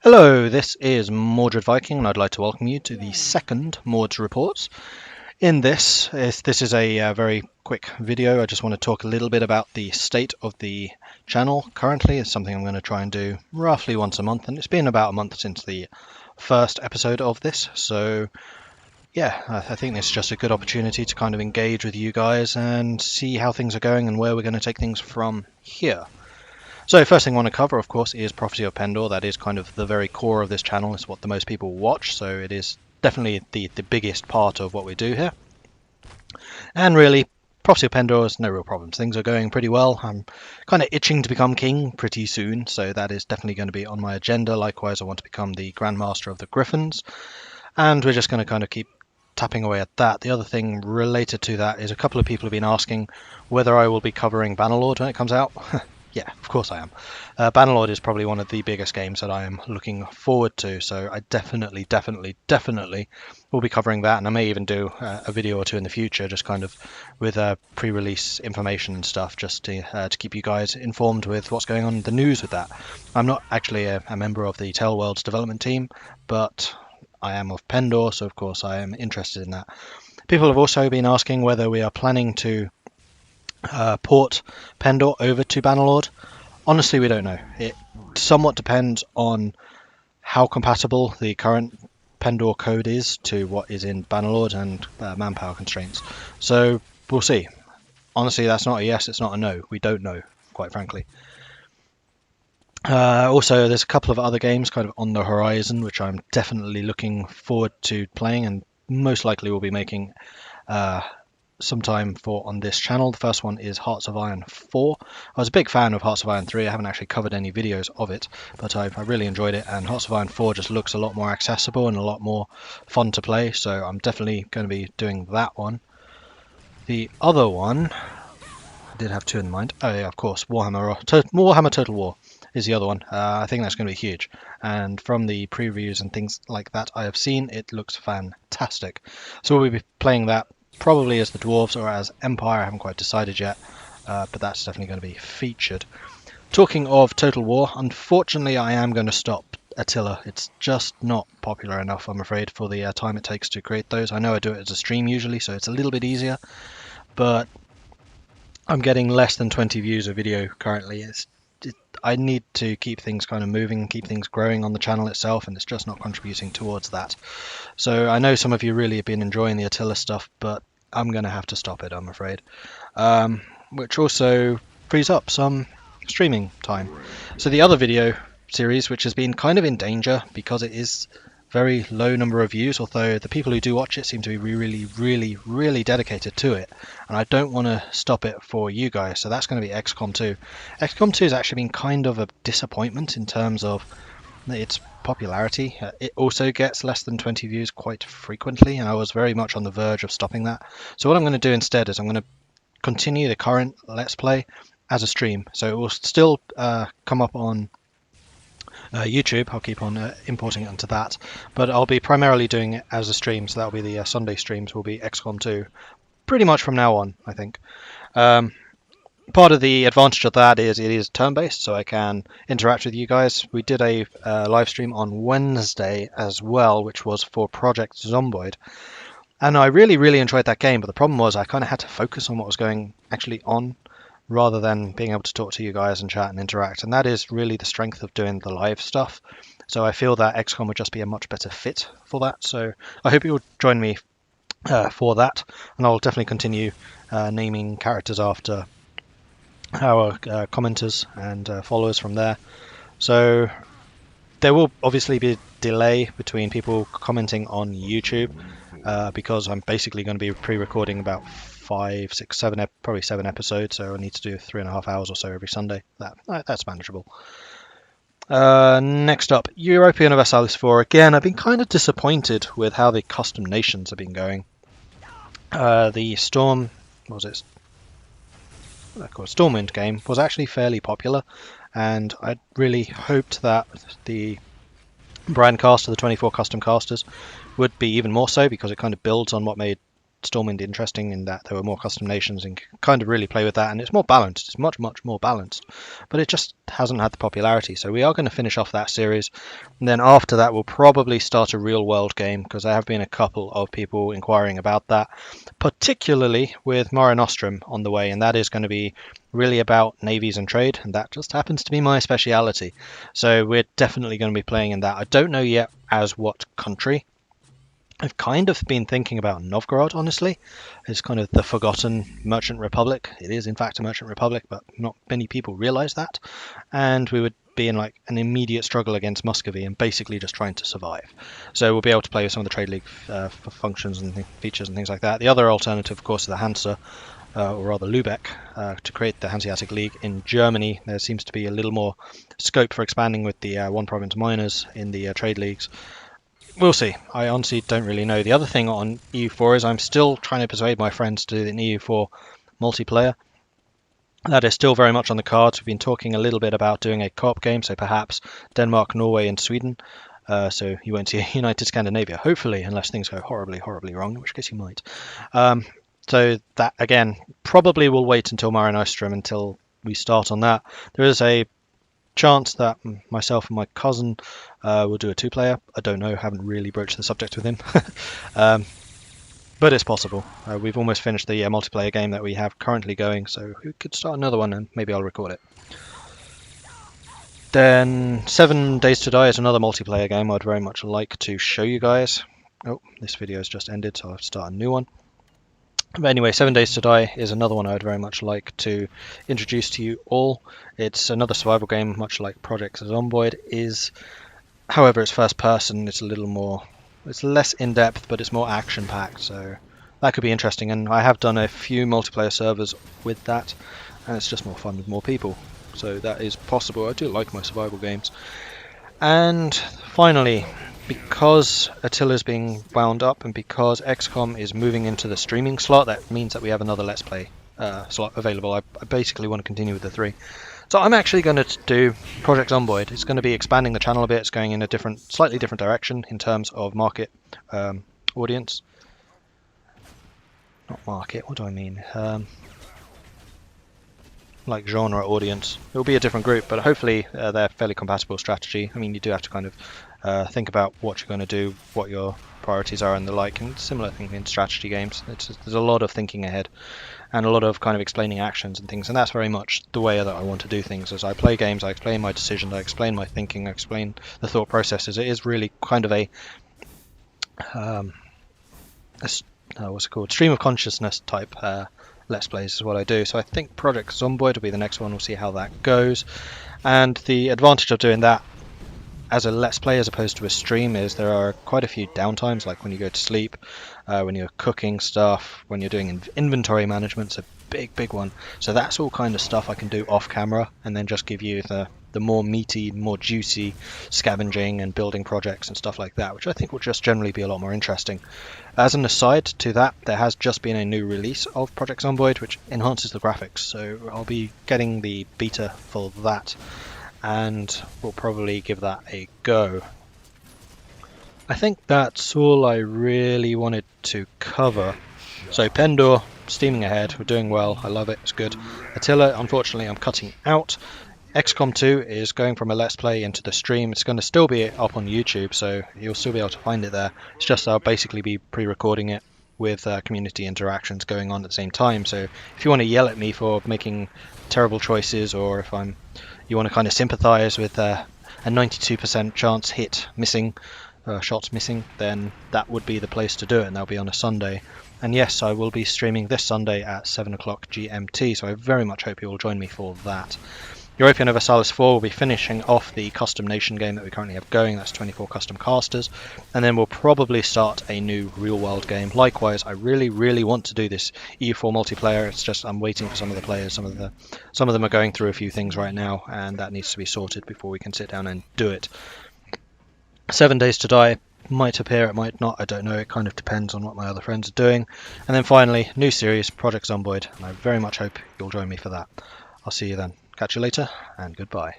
Hello, this is Mordred Viking, and I'd like to welcome you to the second Mord's Reports. In this is a very quick video. I just want to talk a little bit about the state of the channel currently. It's something I'm going to try and do roughly once a month, and it's been about a month since the first episode of this. So yeah, I think it's just a good opportunity to kind of engage with you guys and see how things are going and where we're going to take things from here. So first thing I want to cover, of course, is Prophecy of Pendor. That is kind of the very core of this channel. It's what the most people watch, so it is definitely the biggest part of what we do here. And really, Prophecy of Pendor is no real problems. Things are going pretty well. I'm kind of itching to become king pretty soon, so that is definitely going to be on my agenda. Likewise, I want to become the Grandmaster of the Griffins, and we're just going to kind of keep tapping away at that. The other thing related to that is a couple of people have been asking whether I will be covering Bannerlord when it comes out. Yeah, of course I am. Bannerlord is probably one of the biggest games that I am looking forward to, so I definitely will be covering that, and I may even do a video or two in the future, just kind of with pre-release information and stuff, just to keep you guys informed with what's going on in the news with that. I'm not actually a member of the Tale Worlds development team, but I am of Pendor, so of course I am interested in that. People have also been asking whether we are planning to port Pendor over to Bannerlord. Honestly, we don't know. It somewhat depends on how compatible the current Pendor code is to what is in Bannerlord and manpower constraints. So we'll see. Honestly, that's not a yes, it's not a no. We don't know, quite frankly. Also, there's a couple of other games kind of on the horizon, which I'm definitely looking forward to playing, and most likely will be making some time for on this channel. The first one is Hearts of Iron 4. I was a big fan of Hearts of Iron 3. I haven't actually covered any videos of it, but I really enjoyed it, and Hearts of Iron 4 just looks a lot more accessible and a lot more fun to play, so I'm definitely going to be doing that one. The other one, I did have two in mind. Oh yeah, of course, Warhammer Total War is the other one. I think that's going to be huge, and from the previews and things like that I have seen, it looks fantastic. So we'll be playing that probably as the Dwarves or as Empire. I haven't quite decided yet, but that's definitely going to be featured. Talking of Total War, unfortunately I am going to stop Attila. It's just not popular enough, I'm afraid, for the time it takes to create those. I know I do it as a stream usually, so it's a little bit easier, but I'm getting less than 20 views a video currently. I need to keep things kind of moving, keep things growing on the channel itself, and it's just not contributing towards that. So I know some of you really have been enjoying the Attila stuff, but I'm going to have to stop it, I'm afraid. Which also frees up some streaming time. So the other video series, which has been kind of in danger because it is very low number of views, although the people who do watch it seem to be really dedicated to it, and I don't want to stop it for you guys, so that's going to be XCOM 2. XCOM 2 has actually been kind of a disappointment in terms of its popularity. It also gets less than 20 views quite frequently, and I was very much on the verge of stopping that. So what I'm going to do instead is I'm going to continue the current Let's Play as a stream, so it will still come up on YouTube. I'll keep on importing it onto that, but I'll be primarily doing it as a stream, so that'll be the Sunday streams will be XCOM 2 pretty much from now on, I think. Part of the advantage of that is it is turn-based, so I can interact with you guys. We did a live stream on Wednesday as well, which was for Project Zomboid, and I really enjoyed that game, but the problem was I kind of had to focus on what was going actually on rather than being able to talk to you guys and chat and interact, and that is really the strength of doing the live stuff. So I feel that XCOM would just be a much better fit for that, so I hope you'll join me for that, and I'll definitely continue naming characters after our commenters and followers from there. So there will obviously be a delay between people commenting on YouTube, because I'm basically going to be pre-recording about 5, 6, 7, probably 7 episodes, so I need to do 3.5 hours or so every Sunday. That's manageable. Next up, Europa Universalis 4. Again, I've been kind of disappointed with how the custom nations have been going. The Storm, what was it? Stormwind game was actually fairly popular, and I really hoped that the brand cast of the 24 custom casters would be even more so, because it kind of builds on what made Stormwind interesting in that there were more custom nations and kind of really play with that, and it's more balanced. It's much, much more balanced, but it just hasn't had the popularity. So we are going to finish off that series, and then after that we'll probably start a real world game, because there have been a couple of people inquiring about that, particularly with Mare Nostrum on the way, and that is going to be really about navies and trade, and that just happens to be my speciality. So we're definitely going to be playing in that. I don't know yet as what country. I've kind of been thinking about Novgorod, honestly. It's kind of the forgotten merchant republic. It is in fact a merchant republic, but not many people realize that. And we would be in like an immediate struggle against Muscovy and basically just trying to survive. So we'll be able to play with some of the trade league functions and features and things like that. The other alternative, of course, is the Hansa, or rather Lübeck, to create the Hanseatic League in Germany. There seems to be a little more scope for expanding with the one province minors in the trade leagues. We'll see. I honestly don't really know. The other thing on EU4 is I'm still trying to persuade my friends to do an EU4 multiplayer. That is still very much on the cards. We've been talking a little bit about doing a co-op game, so perhaps Denmark, Norway and Sweden. So you won't see a United Scandinavia, hopefully, unless things go horribly, horribly wrong, in which case you might. So that, again, probably will wait until Mare Nostrum until we start on that. There is a chance that myself and my cousin will do a two-player. I don't know, haven't really broached the subject with him. But it's possible. We've almost finished the multiplayer game that we have currently going, so we could start another one and maybe I'll record it. Then 7 Days to Die is another multiplayer game I'd very much like to show you guys. Oh, this video has just ended, so I'll start a new one. But anyway, 7 Days to Die is another one I'd very much like to introduce to you all. It's another survival game, much like Project Zomboid is. However, it's first person, it's a little more, it's less in-depth, but it's more action-packed, so that could be interesting. And I have done a few multiplayer servers with that, and it's just more fun with more people. So that is possible. I do like my survival games. And finally, because Attila's being wound up and because XCOM is moving into the streaming slot, that means that we have another Let's Play slot available. I basically want to continue with the 3. So I'm actually going to do Project Zomboid. It's going to be expanding the channel a bit. It's going in a slightly different direction in terms of market audience. Not market, what do I mean? Like genre audience. It will be a different group, but hopefully they're fairly compatible strategy. I mean, you do have to kind of think about what you're going to do, what your priorities are and the like, and similar thing in strategy games. There's a lot of thinking ahead and a lot of kind of explaining actions and things, and that's very much the way that I want to do things. As I play games, I explain my decisions, I explain my thinking, I explain the thought processes. It is really kind of a what's it called? Stream of consciousness type Let's Plays is what I do. So I think Project Zomboid will be the next one. We'll see how that goes. And the advantage of doing that as a Let's Play as opposed to a stream is there are quite a few downtimes, like when you go to sleep, when you're cooking stuff, when you're doing inventory management. It's a big one. So that's all kind of stuff I can do off camera and then just give you the more meaty, more juicy scavenging and building projects and stuff like that, which I think will just generally be a lot more interesting. As an aside to that, there has just been a new release of Project Zomboid which enhances the graphics, so I'll be getting the beta for that and we'll probably give that a go. I think that's all I really wanted to cover. So Pendor, steaming ahead, we're doing well, I love it, it's good. Attila, unfortunately I'm cutting out. XCOM 2 is going from a Let's Play into the stream. It's going to still be up on YouTube, so you'll still be able to find it there. It's just I'll basically be pre-recording it with community interactions going on at the same time. So if you want to yell at me for making terrible choices, or if you want to kind of sympathize with a 92% chance hit missing, shots missing, then that would be the place to do it, and that'll be on a Sunday. And yes, I will be streaming this Sunday at 7 o'clock GMT, so I very much hope you will join me for that. Europa Universalis 4 will be finishing off the custom nation game that we currently have going. That's 24 custom casters, and then we'll probably start a new real world game. Likewise, I really want to do this EU4 multiplayer. It's just I'm waiting for some of the players. Some of them are going through a few things right now, and that needs to be sorted before we can sit down and do it. 7 Days to Die might appear, it might not, I don't know. It kind of depends on what my other friends are doing. And then finally, new series, Project Zomboid, and I very much hope you'll join me for that. I'll see you then. Catch you later, and goodbye.